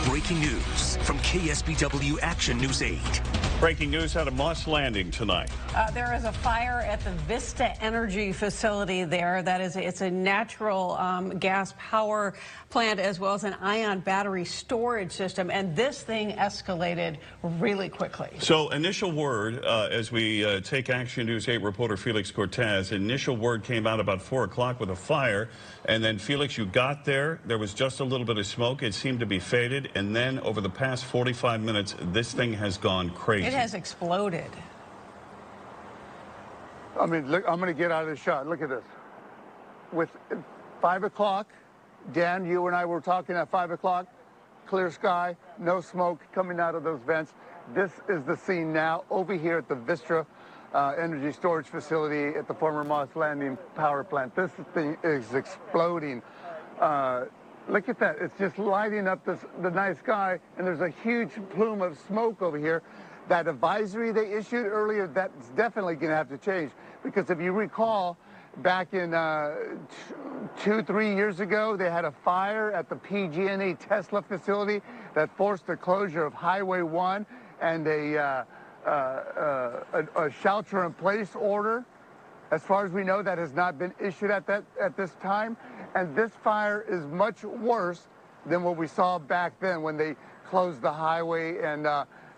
Breaking news from KSBW Action News 8. Breaking news out of Moss Landing tonight. There is a fire at the Vista Energy facility there. It's a natural gas power plant as well as an ion battery storage system. And this thing escalated really quickly. So initial word, as we take Action News 8 reporter Felix Cortez, initial word came out about 4 o'clock with a fire. And then, Felix, you got there. There was just a little bit of smoke. It seemed to be faded. And then over the past 45 minutes, this thing has gone crazy. It has exploded. I mean, look, I'm going to get out of the shot. Look at this. With 5 o'clock, Dan, you and I were talking at 5 o'clock, clear sky, no smoke coming out of those vents. This is the scene now over here at the Vista Energy Storage Facility at the former Moss Landing power plant. This thing is exploding. Look at that. It's just lighting up the night sky, and there's a huge plume of smoke over here. That advisory they issued earlier, that's definitely going to have to change. Because if you recall, back in 2-3 years ago, they had a fire at the PG&E Tesla facility that forced the closure of Highway 1 and a shelter-in-place order. As far as we know, that has not been issued at this time. And this fire is much worse than what we saw back then when they closed the highway and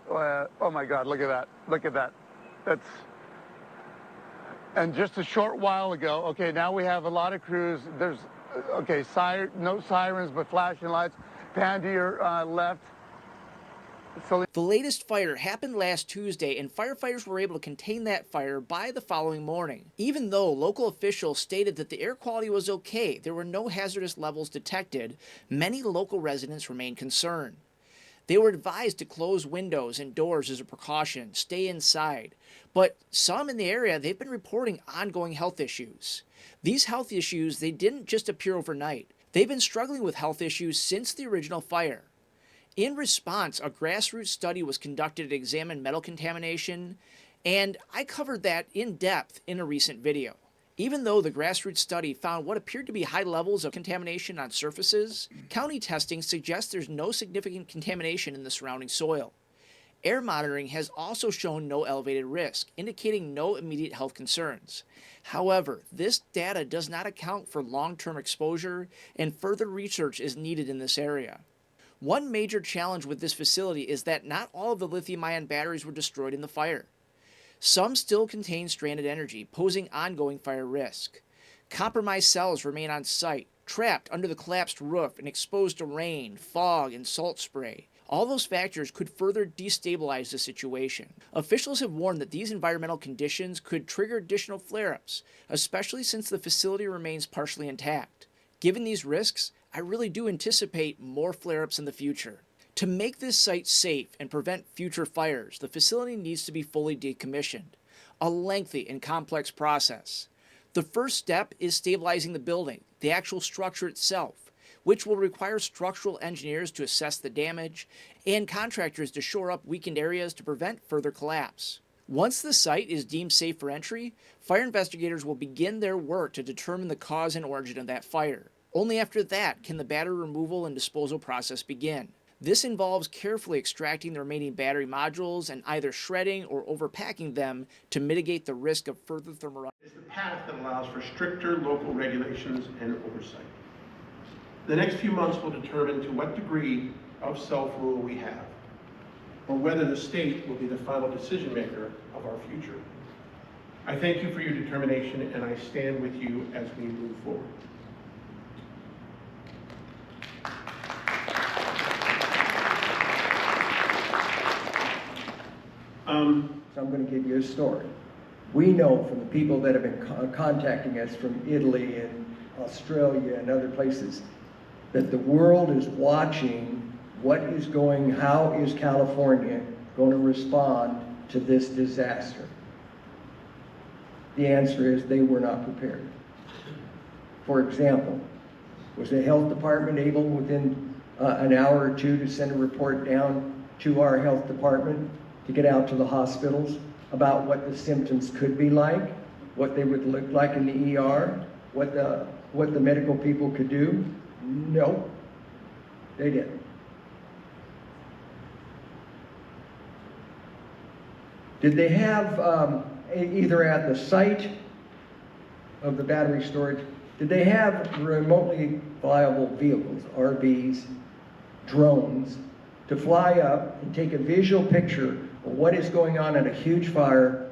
oh my God, look at that. Look at that. And just a short while ago, okay, now we have a lot of crews. There's, okay, no sirens, but flashing lights. Pan to your left. The latest fire happened last Tuesday, and firefighters were able to contain that fire by the following morning. Even though local officials stated that the air quality was okay, there were no hazardous levels detected, many local residents remained concerned. They were advised to close windows and doors as a precaution, stay inside. But some in the area, they've been reporting ongoing health issues. These health issues, they didn't just appear overnight. They've been struggling with health issues since the original fire. In response, a grassroots study was conducted to examine metal contamination, and I covered that in depth in a recent video. Even though the grassroots study found what appeared to be high levels of contamination on surfaces, county testing suggests there's no significant contamination in the surrounding soil. Air monitoring has also shown no elevated risk, indicating no immediate health concerns. However, this data does not account for long-term exposure, and further research is needed in this area. One major challenge with this facility is that not all of the lithium-ion batteries were destroyed in the fire. Some still contain stranded energy, posing ongoing fire risk. Compromised cells remain on site, trapped under the collapsed roof and exposed to rain, fog, and salt spray. All those factors could further destabilize the situation. Officials have warned that these environmental conditions could trigger additional flare-ups, especially since the facility remains partially intact. Given these risks, I really do anticipate more flare-ups in the future. To make this site safe and prevent future fires, the facility needs to be fully decommissioned, a lengthy and complex process. The first step is stabilizing the building, the actual structure itself, which will require structural engineers to assess the damage and contractors to shore up weakened areas to prevent further collapse. Once the site is deemed safe for entry, fire investigators will begin their work to determine the cause and origin of that fire. Only after that can the battery removal and disposal process begin. This involves carefully extracting the remaining battery modules and either shredding or overpacking them to mitigate the risk of further thermal runaway. It's the path that allows for stricter local regulations and oversight. The next few months will determine to what degree of self-rule we have, or whether the state will be the final decision maker of our future. I thank you for your determination, and I stand with you as we move forward. So I'm going to give you a story. We know from the people that have been contacting us from Italy and Australia and other places that the world is watching how is California going to respond to this disaster. The answer is they were not prepared. For example, was the health department able within an hour or two to send a report down to our health department to get out to the hospitals about what the symptoms could be like, what they would look like in the ER, what the medical people could do? No, they didn't. Did they have, either at the site of the battery storage, did they have remotely viable vehicles, RVs, drones, to fly up and take a visual picture of what is going on in a huge fire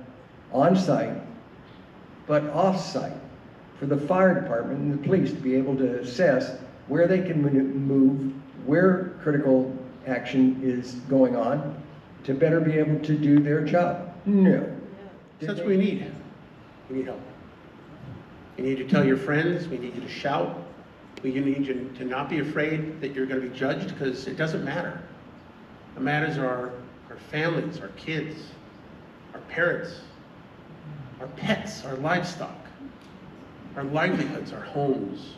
on site, but off site, for the fire department and the police to be able to assess where they can move, where critical action is going on, to better be able to do their job? No. That's what we need. We need help. You need to tell your friends, we need you to shout. We need you to not be afraid that you're going to be judged, because it doesn't matter. What matters are our families, our kids, our parents, our pets, our livestock, our livelihoods, our homes.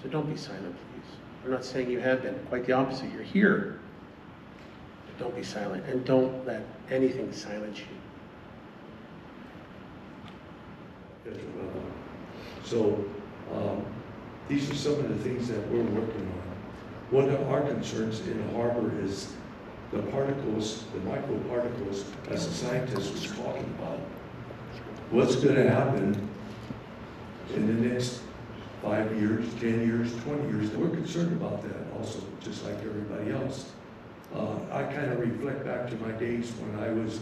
So don't be silent, please. I'm not saying you have been. Quite the opposite. You're here. But don't be silent, and don't let anything silence you. So these are some of the things that we're working on. One of our concerns in the harbor is the particles, the microparticles, as the scientist was talking about. What's going to happen in the next 5 years, 10 years, 20 years? We're concerned about that also, just like everybody else. I kind of reflect back to my days when I was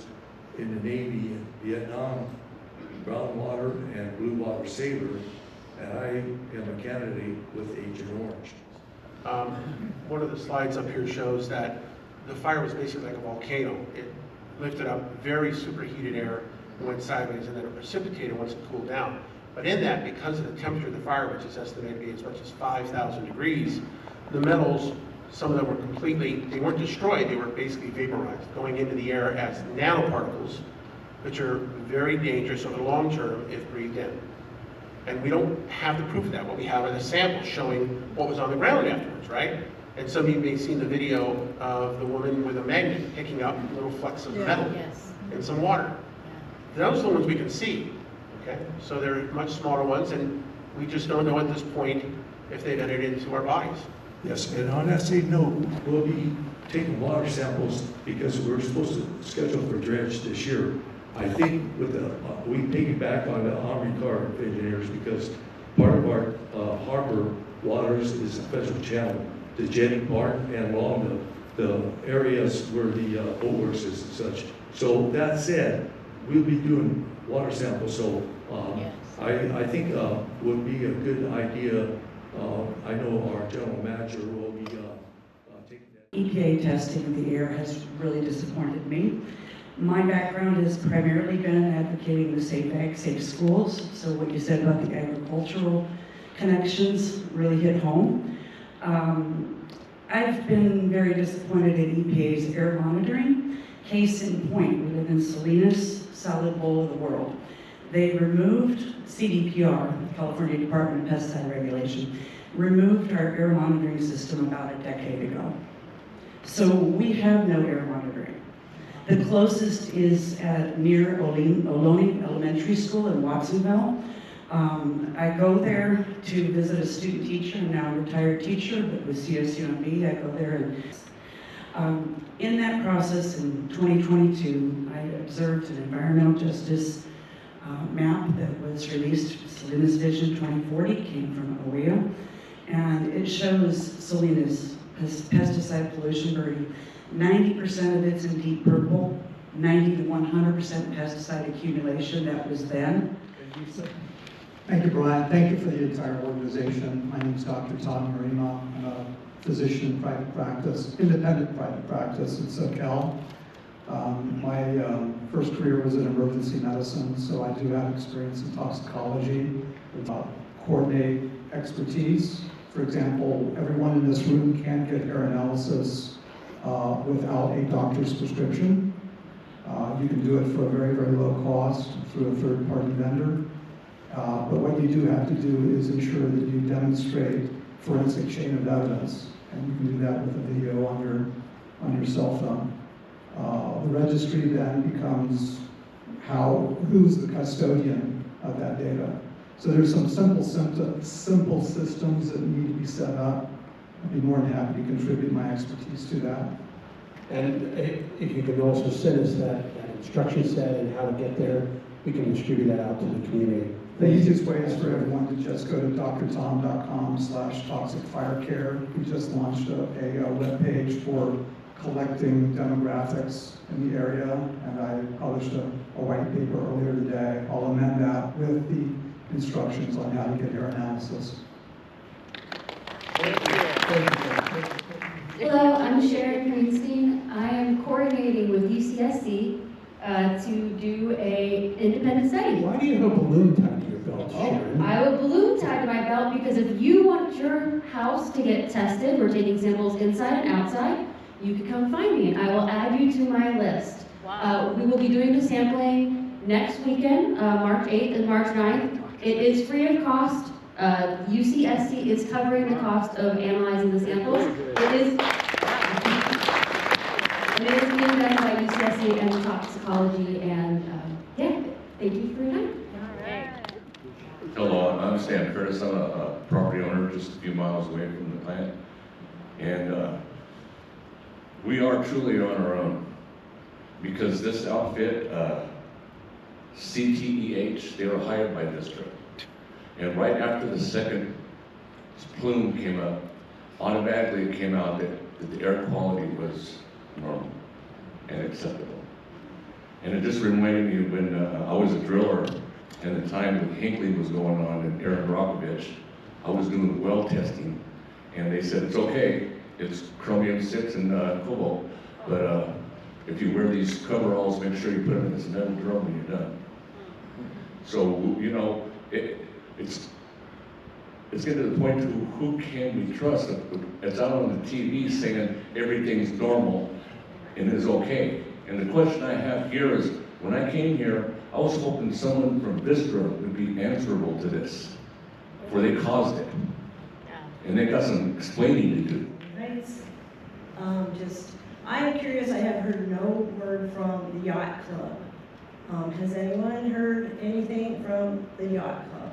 in the Navy in Vietnam, brown water and blue water sailor, and I am a candidate with Agent Orange. One of the slides up here shows that the fire was basically like a volcano. It lifted up very superheated air and went sideways, and then it precipitated once it cooled down. But in that, because of the temperature of the fire, which is estimated to be as much as 5,000 degrees, the metals, some of them were completely, they weren't destroyed, they were basically vaporized, going into the air as nanoparticles, which are very dangerous over the long term if breathed in. And we don't have the proof of that. What we have are the samples showing what was on the ground afterwards, right? And some of you may have seen the video of the woman with a magnet picking up little flecks of metal in some water. Those are the ones we can see, okay? So they're much smaller ones, and we just don't know at this point if they've entered into our bodies. Yes, and on that same note, we'll be taking water samples because we're supposed to schedule for dredge this year. I think with the, we piggyback on the Army Corps of Engineers because part of our harbor waters is a special channel, the jetting part and along the areas where the bulwarks is and such. So that said, we'll be doing water samples. So I think would be a good idea. I know our general manager will be taking that. EPA testing of the air has really disappointed me. My background has primarily been advocating the safe schools. So what you said about the agricultural connections really hit home. I've been very disappointed in EPA's air monitoring. Case in point, we live in Salinas, solid bowl of the world. They removed CDPR, California Department of Pesticide Regulation, removed our air monitoring system about a decade ago. So we have no air monitoring. The closest is near Ohlone Elementary School in Watsonville. I go there to visit a student teacher, I'm now a retired teacher, but with CSUMB, I go there and in that process in 2022, I observed an environmental justice map that was released, Salinas Vision 2040, came from OEA, and it shows Salinas pesticide pollution burden. 90% of it's in deep purple, 90 to 100% pesticide accumulation. That was then. Thank you, Brian. Thank you for the entire organization. My name is Dr. Todd Marima. I'm a physician in private practice, independent private practice in SoCal. My first career was in emergency medicine, so I do have experience in toxicology, coordinate expertise. For example, everyone in this room can get air analysis without a doctor's prescription. You can do it for a very, very low cost through a third-party vendor. But what you do have to do is ensure that you demonstrate forensic chain of evidence, and you can do that with a video on your cell phone. The registry then becomes who's the custodian of that data. So there's some simple systems that need to be set up. I'd be more than happy to contribute my expertise to that. And if you can also send us that instruction set and how to get there, we can distribute that out to the community. The easiest way is for everyone to just go to drtom.com/toxic-fire-care. We just launched a web page for collecting demographics in the area, and I published a white paper earlier today. I'll amend that with the instructions on how to get your analysis. Hello, I'm Sharon Greenstein. I am coordinating with UCSC to do a independent study. Why do you have a balloon tied to your belt, Sharon? I have a balloon tied to my belt because if you want your house to get tested, we're taking samples inside and outside, you can come find me and I will add you to my list. Wow. We will be doing the sampling next weekend, March 8th and March 9th. It is free of cost. UCSC is covering the cost of analyzing the samples. It is being done by UCSC and toxicology, and yeah, thank you for your time. Hello, I'm Stan Curtis. I'm a property owner just a few miles away from the plant, and we are truly on our own because this outfit, CTEH, they were hired by Vistra. And right after the second plume came up, automatically it came out that the air quality was normal and acceptable. And it just reminded me when I was a driller and the time that Hinckley was going on in Aaron Brockovich, I was doing the well testing and they said, it's okay, it's chromium-6 and cobalt, but if you wear these coveralls, make sure you put them in this metal drum when you're done. So, you know, it's getting to the point to who can we trust? It's out on the TV saying everything's normal and is okay. And the question I have here is, when I came here, I was hoping someone from Vistra would be answerable to this, before they caused it. And they got some explaining to do. Right. I'm curious, I have heard no word from the yacht club. Has anyone heard anything from the yacht club?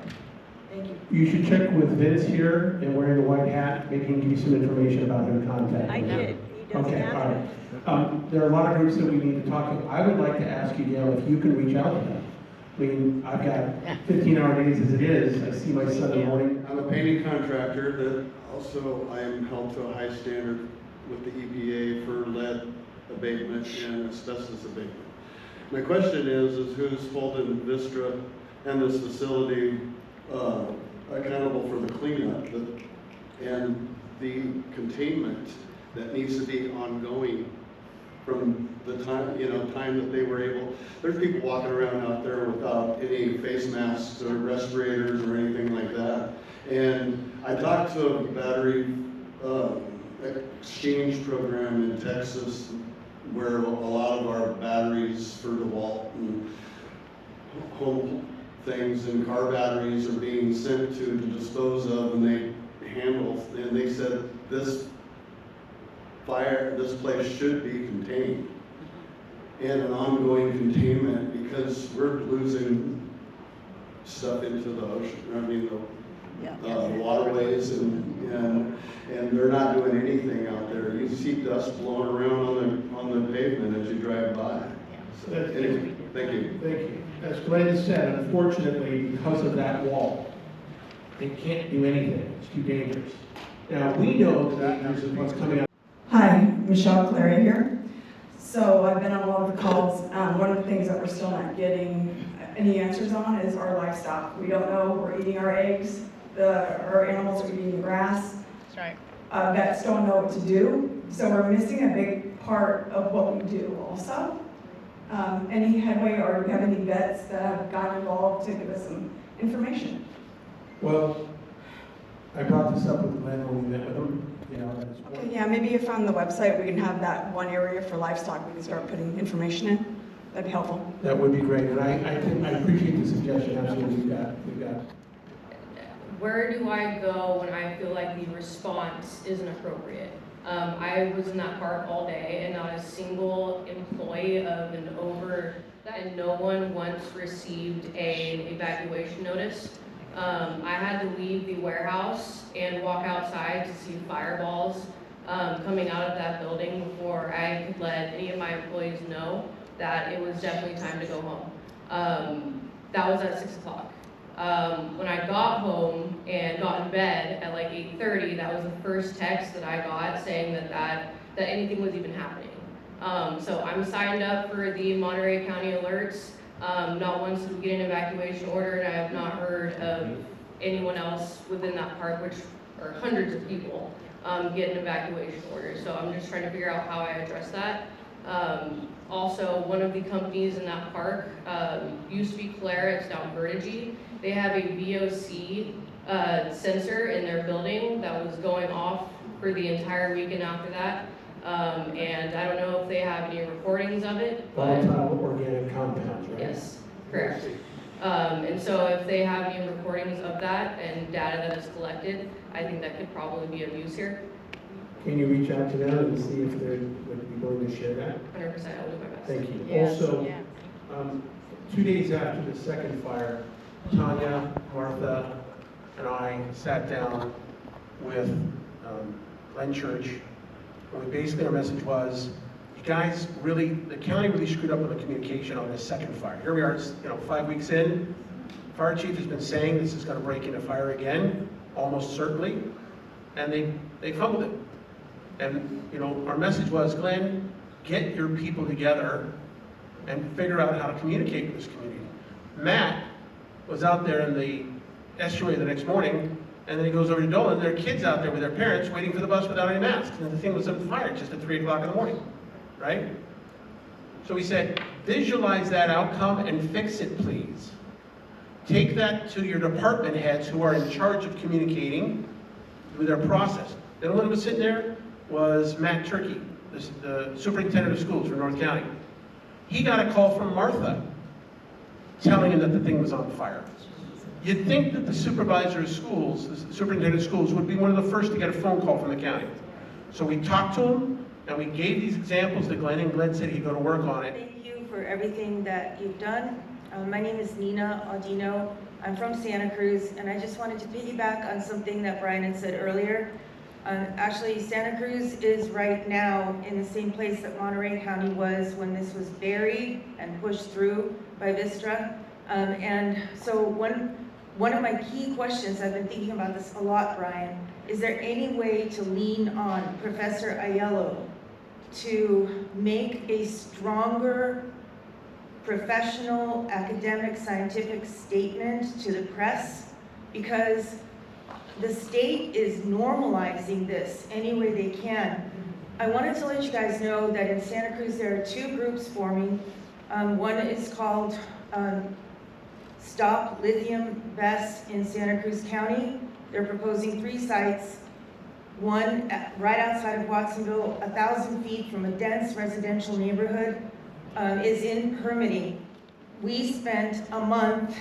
Thank you. You should check with Vince here and wearing a white hat, maybe he can give you some information about who contacted. I did. He does. Okay, all right. There are a lot of groups that we need to talk to. I would like to ask you, Gail, if you can reach out to them. I mean, I've got 15-hour days as it is. I see my son in the morning. I'm a painting contractor that also I am held to a high standard with the EPA for lead abatement and asbestos abatement. My question is who's holding Vistra and this facility accountable for the cleanup and the containment that needs to be ongoing from the time, time that they were able. There's people walking around out there without any face masks or respirators or anything like that. And I talked to a battery exchange program in Texas where a lot of our batteries for DeWalt and home things and car batteries are being sent to dispose of, and they handle, and they said this place should be contained and an ongoing containment because we're losing stuff into the ocean. I mean, the waterways, and they're not doing anything out there. You see dust blowing around on the pavement as you drive by. So, anyway, thank you. Thank you. As Glenn said, unfortunately, because of that wall, they can't do anything. It's too dangerous. Now, we know the dangers of what's coming out. Hi, Michelle Clary here. So I've been on a lot of the calls. One of the things that we're still not getting any answers on is our livestock. We don't know, we're eating our eggs, our animals are eating the grass. That's right. Vets don't know what to do. So we're missing a big part of what we do also. Any headway, or do we have any vets that have gotten involved to give us some information? Well, I brought this up with Glenn when we met with him. Okay, yeah, maybe if on the website we can have that one area for livestock, we can start putting information in. That'd be helpful. That would be great, and I appreciate the suggestion. Absolutely, we've got. Where do I go when I feel like the response isn't appropriate? I was in that park all day, and not a single employee and no one once received an evacuation notice. I had to leave the warehouse and walk outside to see fireballs coming out of that building before I could let any of my employees know that it was definitely time to go home. That was at 6 o'clock. When I got home and got in bed at like 8:30, that was the first text that I got saying that anything was even happening. So I'm signed up for the Monterey County alerts. Not once did we get an evacuation order, and I have not heard of anyone else within that park, which are hundreds of people, get an evacuation order. So I'm just trying to figure out how I address that. Also, one of the companies in that park used to be Claire, it's now Vertigy. They have a VOC sensor in their building that was going off for the entire weekend after that. And I don't know if they have any recordings of it. Volatile organic compounds, right? Yes, correct. And so if they have any recordings of that and data that is collected, I think that could probably be of use here. Can you reach out to them and see if they would be willing to share that? 100%, I'll do my best. Thank you. Yes, Also, yes. 2 days after the second fire, Tanya, Martha, and I sat down with Glenn Church. And basically our message was, you guys really, the county really screwed up with the communication on this second fire. Here we are, 5 weeks in. Fire chief has been saying this is going to break into fire again, almost certainly, and they fumbled it. And our message was, Glenn, get your people together and figure out how to communicate with this community. Matt was out there in the estuary the next morning, and then he goes over to Dolan, there are kids out there with their parents waiting for the bus without any masks, and the thing was on fire just at 3 o'clock in the morning, right? So we said, visualize that outcome and fix it, please. Take that to your department heads who are in charge of communicating with their process. The one who was sitting there was Matt Turkey, the superintendent of schools for North County. He got a call from Martha telling him that the thing was on fire. You'd think that the supervisor of schools, the superintendent of schools, would be one of the first to get a phone call from the county. So we talked to him, and we gave these examples to Glenn, and Glenn said he'd go to work on it. Thank you for everything that you've done. My name is Nina Audino. I'm from Santa Cruz, and I just wanted to piggyback on something that Brian had said earlier. Actually, Santa Cruz is right now in the same place that Monterey County was when this was buried and pushed through by Vistra. And so one of my key questions, I've been thinking about this a lot, Brian, is there any way to lean on Professor Aiello to make a stronger professional, academic, scientific statement to the press? Because the state is normalizing this any way they can. I wanted to let you guys know that in Santa Cruz there are 2 groups forming. One is called Stop Lithium BESS in Santa Cruz County. They're proposing 3 sites. One right outside of Watsonville, 1,000 feet from a dense residential neighborhood, is in permitting. We spent a month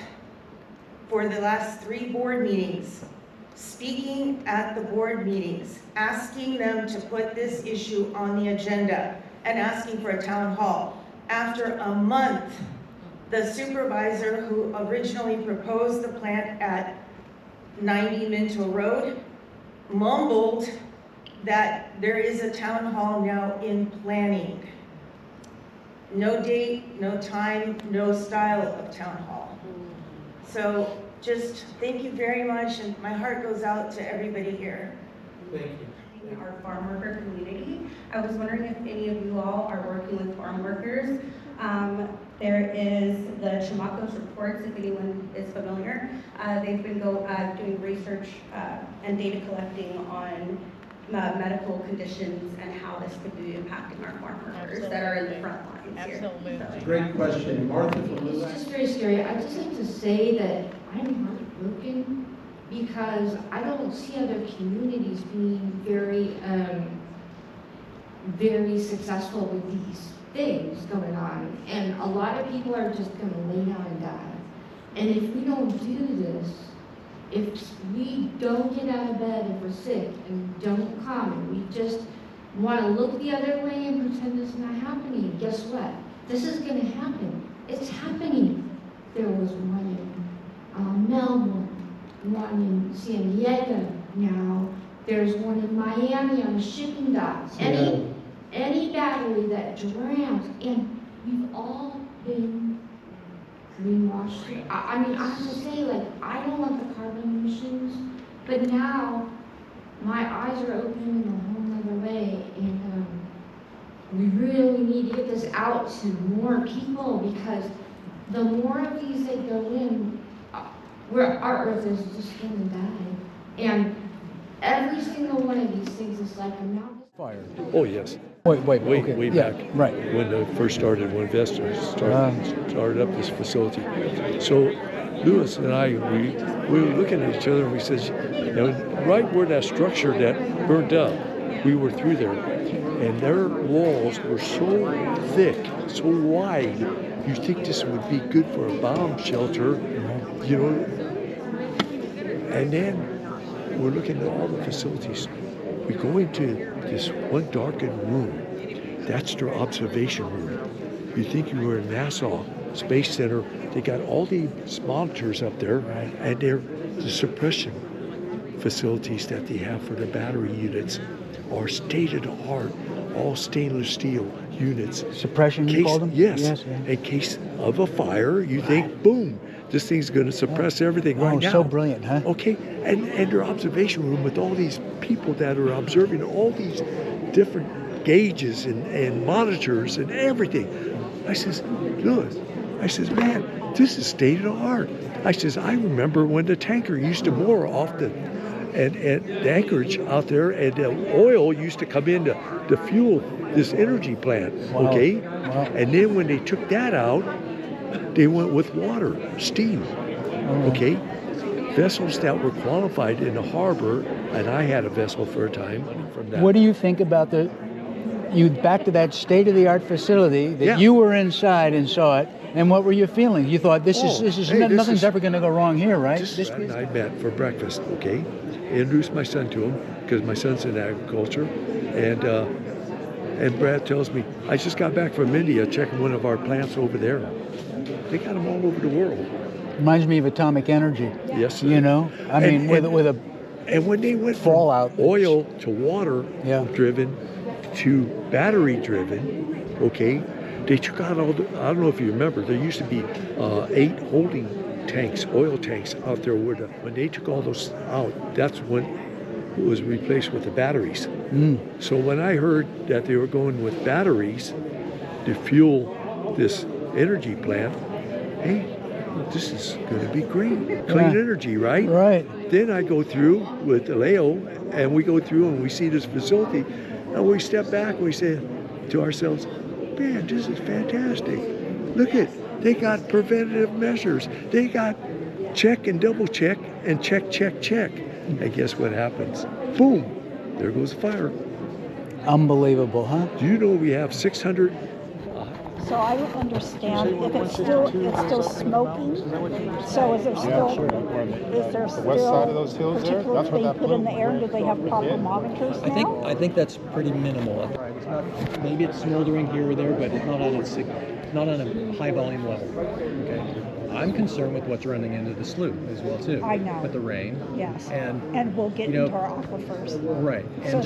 for the last 3 board meetings speaking at the board meetings, asking them to put this issue on the agenda and asking for a town hall. After a month, the supervisor who originally proposed the plant at 90 Minto Road mumbled that there is a town hall now in planning. No date, no time, no style of town hall. So just thank you very much, and my heart goes out to everybody here. Thank you. Our farm worker community. I was wondering if any of you all are working with farm workers. There is the Chamacos reports, if anyone is familiar. They've been doing research and data collecting on medical conditions and how this could be impacting our farm workers that are in the front lines here. Absolutely. Great question. Martha from It's Lubac. just very scary. I just have to say that I'm heartbroken because I don't see other communities being very successful with these things going on. And a lot of people are just going to lay down and die. And if we don't do this, if we don't get out of bed if we're sick and don't come and we just want to look the other way and pretend it's not happening, guess what? This is going to happen. It's happening. There was one in Melbourne, one in San Diego now, There's one in Miami on a shipping dock. Any battery that drowns, and we've all been greenwashed. I mean, I have to say, like, I don't want the carbon emissions, but now my eyes are opening in a whole nother way, and we really need to get this out to more people, because the more of these that go in, our earth is just going to die. And every single one of these things is like a mountain. Fire. Oh, yes. Way Way back. Right. When I first started, when investors started up this facility. So Lewis and I, we were looking at each other and we said, you know, right where that structure that burned up, we were through there. And their walls were so thick, so wide, you think this would be good for a bomb shelter, you know. And then we're looking at all the facilities. We go into this one darkened room. That's their observation room. You think you were in NASA Space Center. They got all these monitors up there, and they're the suppression facilities that they have for the battery units are state-of-the-art, all stainless steel units. Suppression, you call them? Yes. In case of a fire, you think, boom, this thing's going to suppress everything right now. Oh, so brilliant, huh? Okay, and their observation room with all these people that are observing all these different gauges and monitors and everything. I says, Lewis, I says, man, this is state of the art. I says, I remember when the tanker used to moor off the anchorage out there, and the oil used to come in to fuel this energy plant, okay? Wow. And then when they took that out, they went with water, steam, okay? Vessels that were qualified in the harbor, and I had a vessel for a time from that. What do you think about back to that state-of-the-art facility that you were inside and saw it, and what were your feelings? You thought nothing's ever going to go wrong here, right? This and I met for breakfast, okay? I introduced my son to him because my son's in agriculture, and Brad tells me, I just got back from India checking one of our plants over there. They got them all over the world. Reminds me of atomic energy. Yes, sir. You know, I mean, with a and when they went fallout, from oil to water driven to battery driven, okay, they took out all the, I don't know if you remember, there used to be 8 holding tanks, oil tanks out there. When they took all those out, that's when it was replaced with the batteries. So when I heard that they were going with batteries to fuel this energy plant, hey, this is going to be great. Clean energy, right? Right. Then I go through with Leo, and we go through and we see this facility, and we step back and we say to ourselves, man, this is fantastic. Look at, they got preventative measures. They got check and double check and check, check, check. And guess what happens? Boom, there goes the fire. Unbelievable, huh? Do you know we have 600? So I don't understand if it's still smoking. So is there still the west side of those hills there? That's what that put in the air? Do they have proper monitors now? I think that's pretty minimal. It's not, maybe it's smoldering here or there, but it's not on a high volume level. Okay. I'm concerned with what's running into the slough as well too. I know. With the rain. Yes. And we'll get into our aquifers. Right. So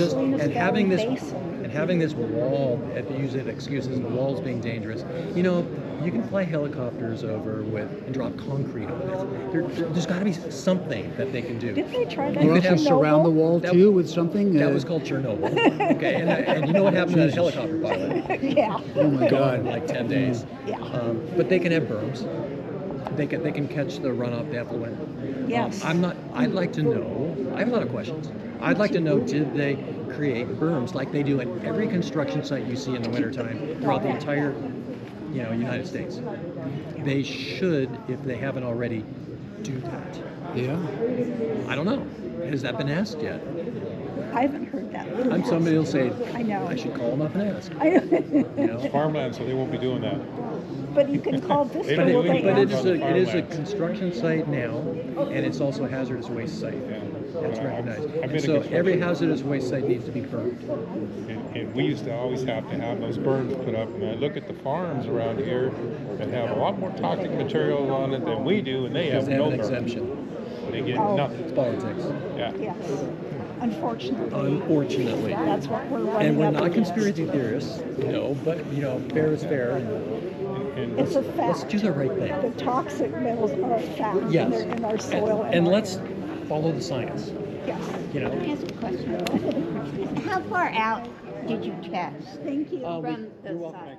having this wall, if you use it excuses, the walls being dangerous. You know, you can fly helicopters over and drop concrete on it. There's got to be something that they can do. Did they try that? You also surround the wall too with something. That was called Chernobyl. Okay, and you know what happened to that helicopter pilot? Yeah. Oh my God. In like 10 days. Yeah. But they can have berms. They can catch the runoff, the effluent. Yes. I'd like to know, I have a lot of questions. I'd like to know, did they create berms like they do at every construction site you see in the wintertime throughout the entire United States? They should, if they haven't already, do that. Yeah. I don't know. Has that been asked yet? I haven't heard that. I'm somebody will say, I know. I should call them up and ask. It's farmland, so they won't be doing that. But you can call this But it is a construction site now, and it's also a hazardous waste site. That's recognized. So every hazardous waste site needs to be burned. And we used to always have to have those berms put up. And I look at the farms around here that have a lot more toxic material on it than we do, and they have no an berms. exemption. They get nothing. It's politics. Yeah. Yes. Unfortunately. That's what we're running And we're up not against. conspiracy theorists, but fair is fair. And It's a fact. let's do the right thing. The toxic metals are a fact Yes. in our soil. And our let's air. follow the science. Yes. You know. Let me ask a question. How far out did you test? Thank you. From the site?